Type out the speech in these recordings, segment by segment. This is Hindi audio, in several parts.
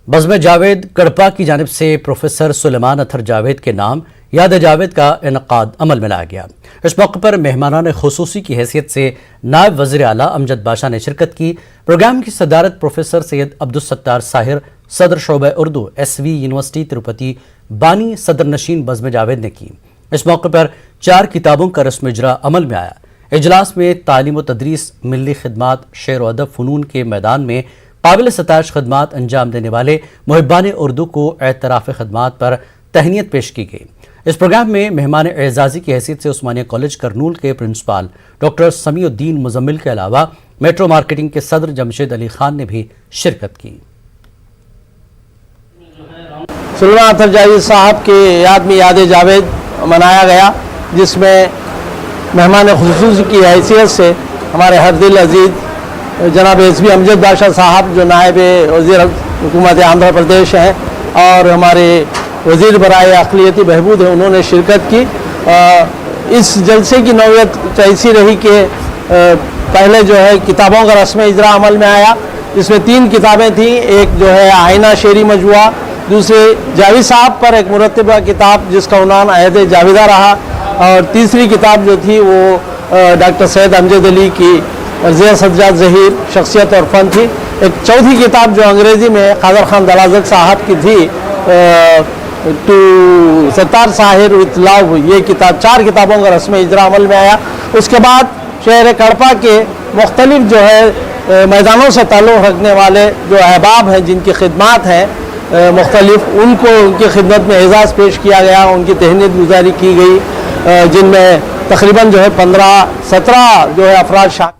बज़्म जावेद कड़पा की जानिब से प्रोफेसर सुलेमान अत्थर जावेद के नाम याद जावेद का इनकाद अमल में लाया गया। इस मौके पर मेहमानान खुसूसी की हैसियत से नायब वज़ीर आला अमजद बाशा ने शिरकत की। प्रोग्राम की सदारत प्रोफेसर सैयद अब्दुल सत्तार साहिर सदर शोबा उर्दू SV यूनिवर्सिटी तिरुपति बानी सदर नशीन बज़्म जावेद ने की। इस मौके पर 4 किताबों का रस्म इजरा अमल में आया। इजलास में तालीम व तदरीस, मिली खिदमात, शेर व अदब फ़नून के मैदान में काबिल सताइश खदमात अंजाम देने वाले मुहिब्बान उर्दू को एतराफ़ खदमात पर तहनीत पेश की गई। इस प्रोग्राम में मेहमान एजाज़ी की हैसियत से उस्मानिया कॉलेज करनूल के प्रिंसिपाल डॉक्टर समीउद्दीन मुजम्मिल के अलावा मेट्रो मार्केटिंग के सदर जमशेद अली खान ने भी शिरकत की। सुलेमान अत्थर जावेद साहब के याद में याद जावेद मनाया गया, जिसमें मेहमान खुसूसी की हैसियत से हमारे हरदिल अजीज जनाब SV अमजद बाशा साहब जो नायब वज़ीर हुकूमत आंध्र प्रदेश हैं और हमारे वज़ीर बराए अक़लियती बहबूद हैं, उन्होंने शिरकत की। इस जलसे की नौयत ऐसी रही कि पहले जो है किताबों का रस्म इजरा अमल में आया, जिसमें 3 किताबें थीं। एक जो है आईना शेरी मजमुआ, दूसरे जावेद साहब पर एक मुरतबा किताब जिसका उन्वान अहद जावेदा रहा, और तीसरी किताब जो थी वो डॉक्टर सैयद अमजद अली की अर्ज़िया सज्जाद ज़हीर शख्सियत और फ़न थी। एक चौथी किताब जो अंग्रेज़ी में क़ादर ख़ान दलाज़क साहब की थी, to Sattar Sahir with love, ये किताब 4 किताबों का रस्म इजरा अमल में आया। उसके बाद शहर कड़पा के मुख्तलिफ जो है मैदानों से ताल्लुक़ रखने वाले जो अहबाब हैं, जिनकी खिदमात हैं मुख्तलिफ, उनको उनकी खिदमत में एजाज़ पेश किया गया, उनकी तहनीत गुजारी की गई, जिनमें तकरीबन जो है 15-17 जो है अफराद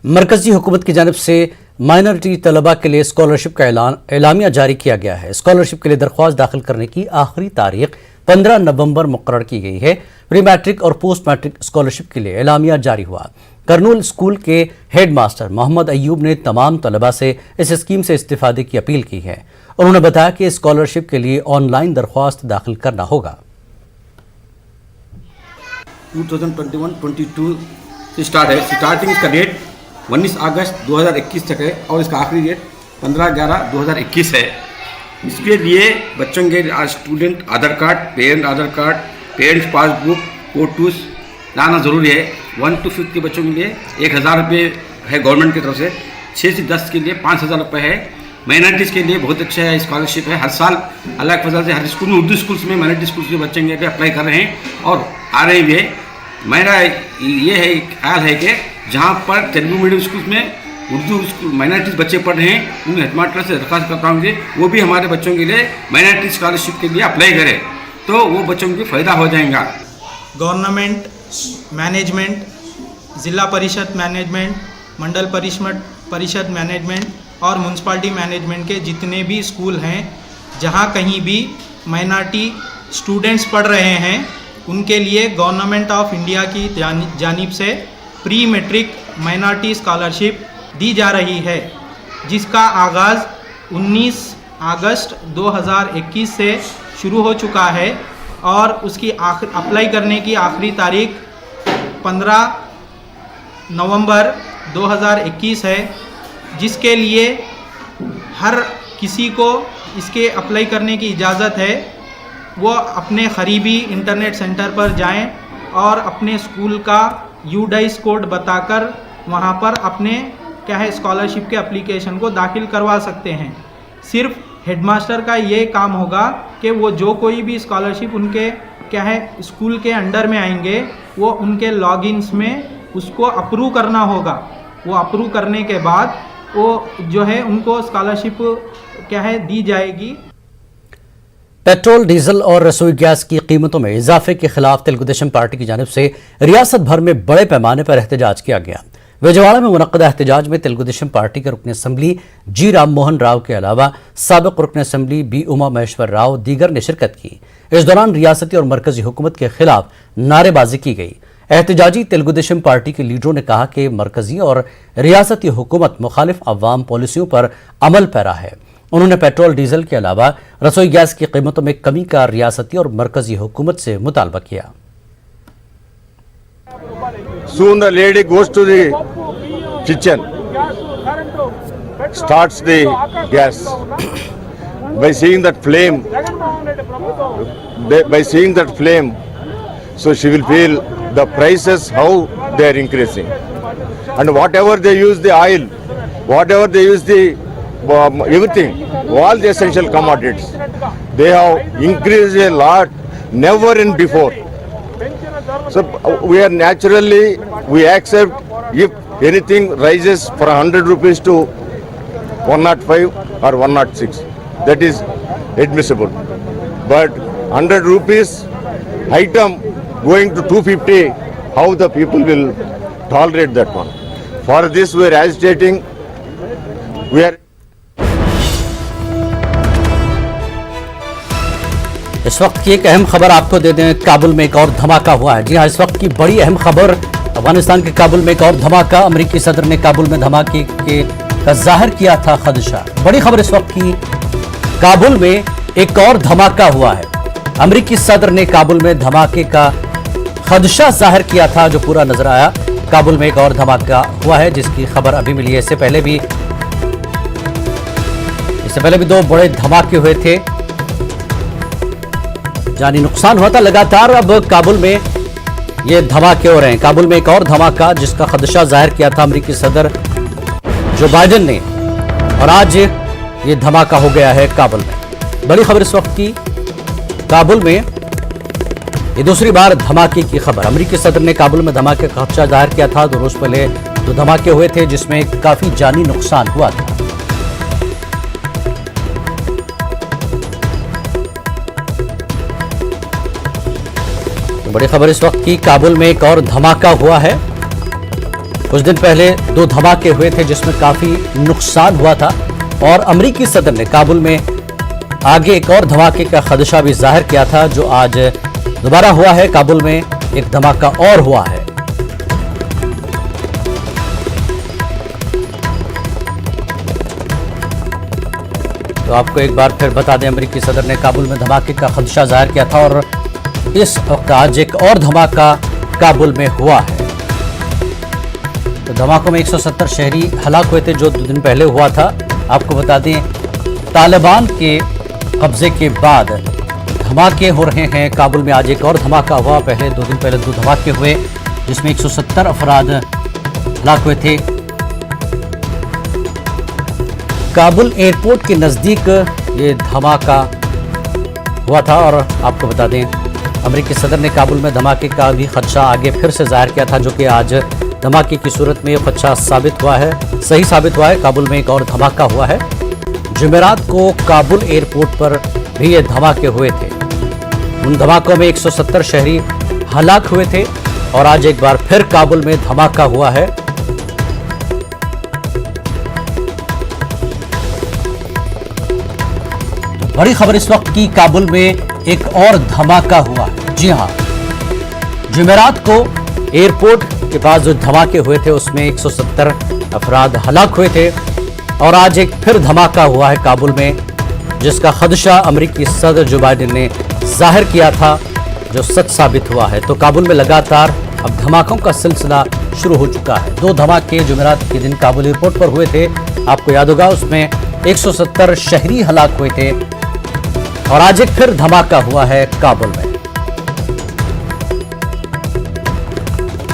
मरकजी हुकूमत की जानिब से माइनॉरिटी तलबा के लिए स्कॉलरशिप का एलामिया जारी किया गया है। स्कॉलरशिप के लिए दरख्वास्त दाखिल करने की आखिरी तारीख 15 नवंबर मुकर्रर की गई है। प्री मैट्रिक और पोस्ट मैट्रिक स्कॉलरशिप के लिए एलामिया जारी हुआ। करनूल स्कूल के हेड मास्टर मोहम्मद अयूब ने तमाम तलबा से इस स्कीम से इस्तिफादे की अपील की है। उन्होंने बताया कि स्कॉलरशिप के लिए ऑनलाइन दरख्वास्त दाखिल करना होगा। 2021-22 से स्टार्ट है। स्टार्टिंग इसका डेट 19 अगस्त 2021 तक है और इसका आखिरी डेट 15/11/2021 है। इसके लिए बच्चों के स्टूडेंट आधार कार्ड, पेरेंट आधार कार्ड, पेरेंट्स पासबुक, फोटोज लाना ज़रूरी है। 1 to 5 के बच्चों के लिए 1000 रुपये है गवर्नमेंट की तरफ से, 6 से 10 के लिए 5000 रुपये है। माइनॉरिटीज़ के लिए बहुत अच्छा है, स्कॉलरशिप है। हर साल अल्लाह के फजल से हर स्कूल में, उर्दू स्कूल्स में माइनॉरिटी स्कूल्स के बच्चे के लिए अप्लाई कर रहे हैं और आ रहे भी है। मेरा ये है ख्याल है कि जहाँ पर तेलुगु मीडियम स्कूल में उर्दू स्कूल माइनॉरिटीज़ बच्चे पढ़ रहे हैं, उन हेडमास्टर से दरख्वास्त करता हूँ कि वो भी हमारे बच्चों के लिए माइनॉरिटी स्कॉलरशिप के लिए अप्लाई करें, तो वो बच्चों को फ़ायदा हो जाएगा। गवर्नमेंट मैनेजमेंट, ज़िला परिषद मैनेजमेंट, मंडल परिषद मैनेजमेंट और म्यूनसिपाल्टी मैनेजमेंट के जितने भी स्कूल हैं जहाँ कहीं भी माइनॉरिटी स्टूडेंट्स पढ़ रहे हैं, उनके लिए गवर्नमेंट ऑफ इंडिया की जानिब से प्री मैट्रिक माइनॉरिटी स्कॉलरशिप दी जा रही है, जिसका आगाज़ 19 अगस्त 2021 से शुरू हो चुका है और उसकी अप्लाई करने की आखिरी तारीख 15 नवंबर 2021 है, जिसके लिए हर किसी को इसके अप्लाई करने की इजाज़त है। वो अपने करीबी इंटरनेट सेंटर पर जाएं और अपने स्कूल का UDICE कोड बताकर वहाँ पर अपने स्कॉलरशिप के एप्लीकेशन को दाखिल करवा सकते हैं। सिर्फ हेडमास्टर का ये काम होगा कि वो जो कोई भी स्कॉलरशिप उनके स्कूल के अंडर में आएंगे, वो उनके लॉगिन्स में उसको अप्रूव करना होगा। वो अप्रूव करने के बाद वो जो है उनको स्कॉलरशिप दी जाएगी। पेट्रोल, डीजल और रसोई गैस की कीमतों में इजाफे के खिलाफ तेलुगुदेशम पार्टी की जानिब से रियासत भर में बड़े पैमाने पर एहतजाज किया गया। विजयवाड़ा में मुनक्कदा एहतजाज में तेलुगुदेशम पार्टी के रुकन असम्बली G राम मोहन राव के अलावा साबिक रुकन असम्बली B उमा महेश्वर राव दीगर ने शिरकत की। इस दौरान रियासती और मरकजी हुकूमत के खिलाफ नारेबाजी की गई। एहतजाजी तेलुगुदेशम पार्टी के लीडरों ने कहा कि मरकजी और रियासती हुकूमत मुखालिफ अवाम पॉलिसियों पर अमल पैरा है। उन्होंने पेट्रोल, डीजल के अलावा रसोई गैस की कीमतों में कमी का रियासती और मरकजी हुकूमत से मुतालबा किया। Soon the lady goes to the kitchen. starts the gas. By seeing that flame, so she will feel the prices how they are increasing, and whatever they use the oil, whatever they use the everything, all the essential commodities, they have increased a lot, never in before. So we are naturally, we accept if anything rises for 100 rupees to 105 or 106, that is admissible. But 100 rupees item going to 250, how the people will tolerate that one? For this we are agitating, we are. इस वक्त की एक अहम खबर आपको दे दें, काबुल में एक और धमाका हुआ है। जी हाँ, इस वक्त की बड़ी अहम खबर, अफगानिस्तान के काबुल में एक और धमाका। अमेरिकी सदर ने काबुल में धमाके का जाहिर किया था खदशा। बड़ी खबर इस वक्त की, काबुल में एक और धमाका हुआ है। अमेरिकी सदर ने काबुल में धमाके का खदशा जाहिर किया था, जो पूरा नजर आया। काबुल में एक और धमाका हुआ है जिसकी खबर अभी मिली है। इससे पहले भी दो बड़े धमाके हुए थे, जानी नुकसान हुआ था लगातार। अब काबुल में ये धमाके हो रहे हैं। काबुल में एक और धमाका जिसका खदशा जाहिर किया था अमेरिकी सदर जो बाइडेन ने, और आज ये धमाका हो गया है काबुल में। बड़ी खबर इस वक्त की, काबुल में ये दूसरी बार धमाके की खबर। अमेरिकी सदर ने काबुल में धमाके का खदशा जाहिर किया था। 2 रोज पहले 2 धमाके हुए थे जिसमें काफी जानी नुकसान हुआ था। बड़ी खबर इस वक्त की, काबुल में एक और धमाका हुआ है। कुछ दिन पहले 2 धमाके हुए थे जिसमें काफी नुकसान हुआ था, और अमेरिकी सदर ने काबुल में आगे एक और धमाके का खदशा भी जाहिर किया था, जो आज दोबारा हुआ है। काबुल में एक धमाका और हुआ है। तो आपको एक बार फिर बता दें, अमेरिकी सदर ने काबुल में धमाके का खदशा जाहिर किया था, और इस वक्त आज एक और धमाका काबुल में हुआ है। तो धमाकों में 170 शहरी हलाक हुए थे, जो 2 दिन पहले हुआ था। आपको बता दें, तालिबान के कब्जे के बाद धमाके हो रहे हैं काबुल में। आज एक और धमाका हुआ। 2 दिन पहले 2 धमाके हुए जिसमें 170 अफराद हलाक हुए थे। काबुल एयरपोर्ट के नज़दीक ये धमाका हुआ था, और आपको बता दें, अमेरिकी सदर ने काबुल में धमाके का भी खदशा आगे फिर से जाहिर किया था, जो कि आज धमाके की सूरत में खदशा सही साबित हुआ है। काबुल में एक और धमाका हुआ है। जुमेरात को काबुल एयरपोर्ट पर भी ये धमाके हुए थे। उन धमाकों में 170 शहरी हलाक हुए थे, और आज एक बार फिर काबुल में धमाका हुआ है। तो बड़ी खबर इस वक्त की, काबुल में एक और धमाका हुआ है। जी हां, जुमेरात को एयरपोर्ट के पास जो धमाके हुए थे उसमें 170 अफराद हलाक हुए थे, और आज एक फिर धमाका हुआ है काबुल में, जिसका खदशा अमेरिकी सदर जो बाइडेन ने जाहिर किया था, जो सच साबित हुआ है। तो काबुल में लगातार अब धमाकों का सिलसिला शुरू हो चुका है। 2 धमाके जुमेरात के दिन काबुल एयरपोर्ट पर हुए थे, आपको याद होगा। उसमें 170 शहरी हलाक हुए थे, और आज एक फिर धमाका हुआ है काबुल में।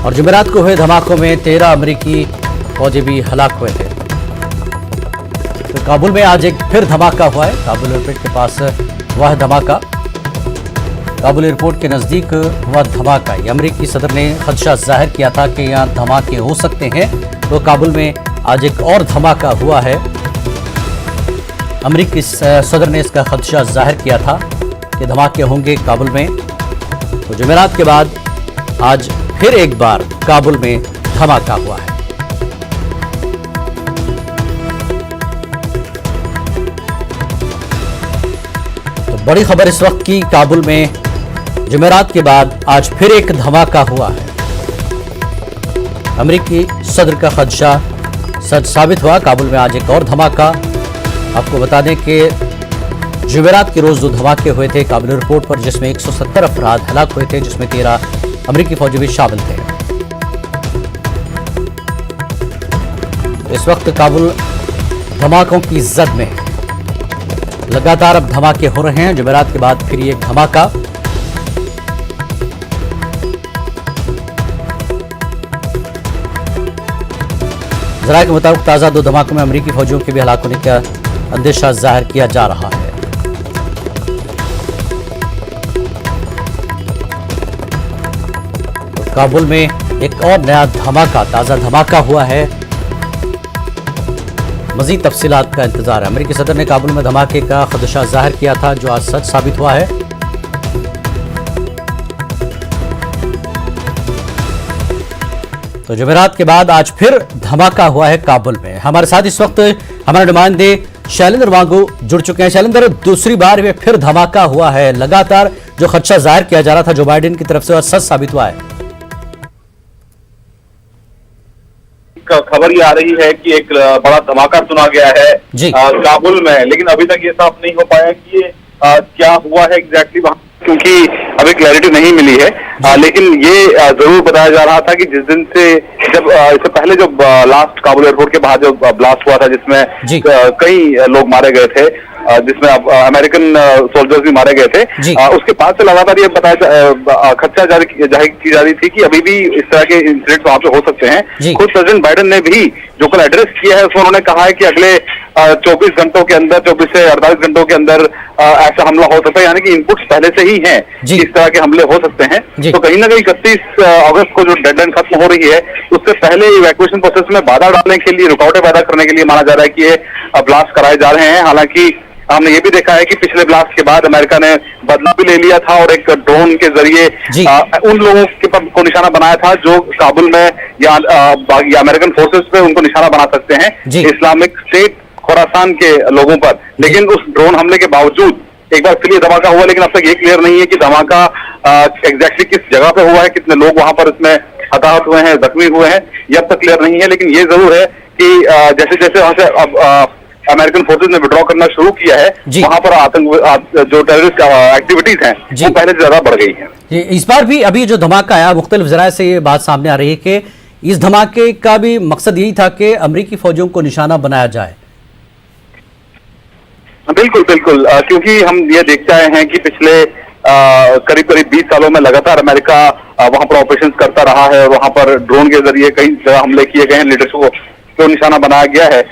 और जुमेरात को हुए धमाकों में 13 अमेरिकी फौजी भी हलाक हुए थे। तो काबुल में आज एक फिर धमाका हुआ है। काबुल एयरपोर्ट के पास हुआ है धमाका। काबुल एयरपोर्ट के नज़दीक हुआ धमाका। अमेरिकी सदर ने खदशा जाहिर किया था कि यहाँ धमाके हो सकते हैं, तो काबुल में आज एक और धमाका हुआ है। अमेरिकी सदर ने इसका खदशा जाहिर किया था कि धमाके होंगे काबुल में। तो जुमेरात के बाद आज फिर एक बार काबुल में धमाका हुआ है। तो बड़ी खबर इस वक्त की, काबुल में जुमेरात के बाद आज फिर एक धमाका हुआ है। अमेरिकी सदर का खदशा सच साबित हुआ। काबुल में आज एक और धमाका। आपको बता दें कि जुमेरात के रोज 2 धमाके हुए थे काबुल एयरपोर्ट पर, जिसमें 170 अफराद हलाक हुए थे, जिसमें 13 अमेरिकी फौजी भी शामिल थे। इस वक्त काबुल धमाकों की जद में है। लगातार अब धमाके हो रहे हैं। जुमेरात के बाद फिर एक धमाका। जरा के मुताबिक ताज़ा 2 धमाकों में अमेरिकी फौजियों के भी हलाक होने का अंदेशा जाहिर किया जा रहा है। काबुल में एक और नया धमाका, ताज़ा धमाका हुआ है। मजीद तफसीलात का इंतजार है। अमेरिकी सदर ने काबुल में धमाके का खदशा जाहिर किया था, जो आज सच साबित हुआ है। तो जुमेरात के बाद आज फिर धमाका हुआ है काबुल में। हमारे साथ इस वक्त हमारे नुमाइंदे शैलेंद्र वांगू जुड़ चुके हैं। शैलेंद्र, दूसरी बार में फिर धमाका हुआ है। लगातार जो खदशा जाहिर किया जा रहा था जो बाइडेन की तरफ से, और सच साबित हुआ है। खबर ये आ रही है कि एक बड़ा धमाका सुना गया है काबुल में, लेकिन अभी तक ये साफ नहीं हो पाया कि ये क्या हुआ है एग्जैक्टली वहां, क्योंकि अभी क्लैरिटी नहीं मिली है। लेकिन ये जरूर बताया जा रहा था कि जिस दिन से जब इससे पहले जो लास्ट काबुल एयरपोर्ट के बाहर जो ब्लास्ट हुआ था, जिसमें कई लोग मारे गए थे, जिसमें अमेरिकन सोल्जर्स भी मारे गए थे, उसके बाद से लगातार ये बताया खदशा जाहिर की जा रही थी कि अभी भी इस तरह के इंसिडेंट वहां पे हो सकते हैं। खुद प्रेसिडेंट बाइडेन ने भी जो कल एड्रेस किया है उसमें उन्होंने कहा है कि अगले 24 घंटों के अंदर, 24 से 48 घंटों के अंदर ऐसा हमला हो सकता है, यानी कि इनपुट्स पहले से ही हैं कि इस तरह के हमले हो सकते हैं। तो कहीं ना कहीं 31 अगस्त को जो डेडलाइन खत्म हो रही है, उससे पहले इवैक्यूएशन प्रोसेस में बाधा डालने के लिए, रुकावटें पैदा करने के लिए माना जा रहा है कि ये ब्लास्ट कराए जा रहे हैं। हालांकि हमने ये भी देखा है कि पिछले ब्लास्ट के बाद अमेरिका ने बदला भी ले लिया था और एक ड्रोन के जरिए उन लोगों के को निशाना बनाया था जो काबुल में या अमेरिकन फोर्सेस पे उनको निशाना बना सकते हैं, इस्लामिक स्टेट खुरासान के लोगों पर। लेकिन उस ड्रोन हमले के बावजूद एक बार फिर ये धमाका हुआ, लेकिन अब तक ये क्लियर नहीं है कि धमाका एग्जैक्टली किस जगह पे हुआ है, कितने लोग वहां पर इसमें हताहत हुए हैं, जख्मी हुए हैं, ये अब तक क्लियर नहीं है। लेकिन ये जरूर है कि जैसे जैसे वहां से अब अमेरिकन फोर्सेज ने विड्रॉ करना शुरू किया है, वहां पर आतंक जो टेररिस्ट एक्टिविटीज हैं वो पहले से ज्यादा बढ़ गई है। इस बार भी अभी जो धमाका आया, मुख्तलिफ जराए से ये बात सामने आ रही है कि इस धमाके का भी मकसद यही था कि अमेरिकी फौजियों को निशाना बनाया जाए। बिल्कुल बिल्कुल, क्योंकि हम ये देखते आए हैं कि पिछले करीब 20 सालों में लगातार अमेरिका वहां पर ऑपरेशन करता रहा है और वहां पर ड्रोन के जरिए कई जगह हमले किए गए हैं, लीडर्स को निशाना बनाया गया है।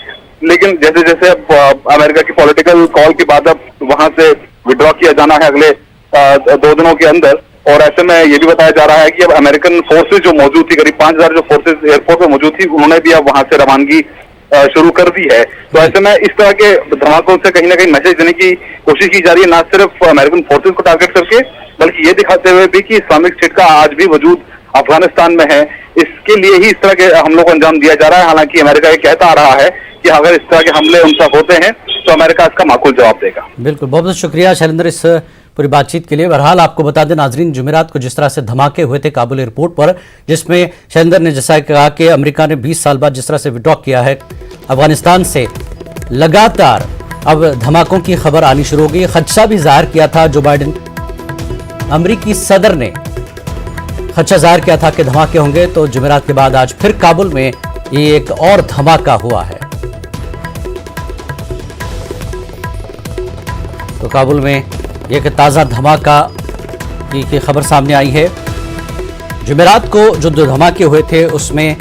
लेकिन जैसे जैसे अब अमेरिका की पॉलिटिकल कॉल के बाद अब वहां से विड्रॉ किया जाना है अगले 2 दिनों के अंदर, और ऐसे में ये भी बताया जा रहा है कि अब अमेरिकन फोर्सेज जो मौजूद थी, करीब 5000 जो फोर्सेज एयरपोर्ट में मौजूद थी, उन्होंने भी अब वहां से रवानगी शुरू कर दी है। तो ऐसे में इस तरह के धमाकों से कहीं ना कहीं मैसेज देने की कोशिश की जा रही है, ना सिर्फ अमेरिकन फोर्सेज को टारगेट करके, बल्कि ये दिखाते हुए भी कि इस्लामिक स्टेट का आज भी वजूद अफगानिस्तान में है। इसके लिए ही इस तरह के हमलों को अंजाम दिया जा रहा है। हालांकि अमेरिका ये कहता आ रहा है कि अगर इस तरह के हमले उन सब होते हैं तो अमेरिका इसका माकूल जवाब देगा। बिल्कुल, बहुत बहुत शुक्रिया शैलेंद्र इस पूरी बातचीत के लिए। बहरहाल आपको बता दें नाजरीन, जुमेरात को जिस तरह से धमाके हुए थे काबुल एयरपोर्ट पर, जिसमें शैलेंद्र ने जैसा कहा कि अमेरिका ने 20 साल बाद जिस तरह से विड्रॉ किया है अफगानिस्तान से, लगातार अब धमाकों की खबर आनी शुरू हो गई। खदशा भी जाहिर किया था जो बाइडेन अमेरिकी सदर ने खदशा जाहिर किया था कि धमाके होंगे। तो जुमेरात के बाद आज फिर काबुल में ये एक और धमाका हुआ है। तो काबुल में एक ताज़ा धमाका की खबर सामने आई है। जुमेरात को जो 2 धमाके हुए थे उसमें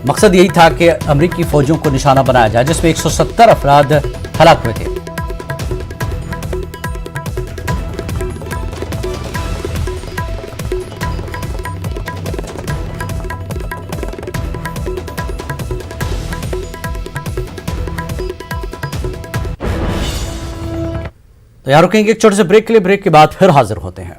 मकसद यही था कि अमेरिकी फौजियों को निशाना बनाया जाए, जिसमें 170 अफराद हलाक हुए थे। तो यार रुकेंगे एक छोटे से ब्रेक के लिए, ब्रेक के बाद फिर हाजिर होते हैं।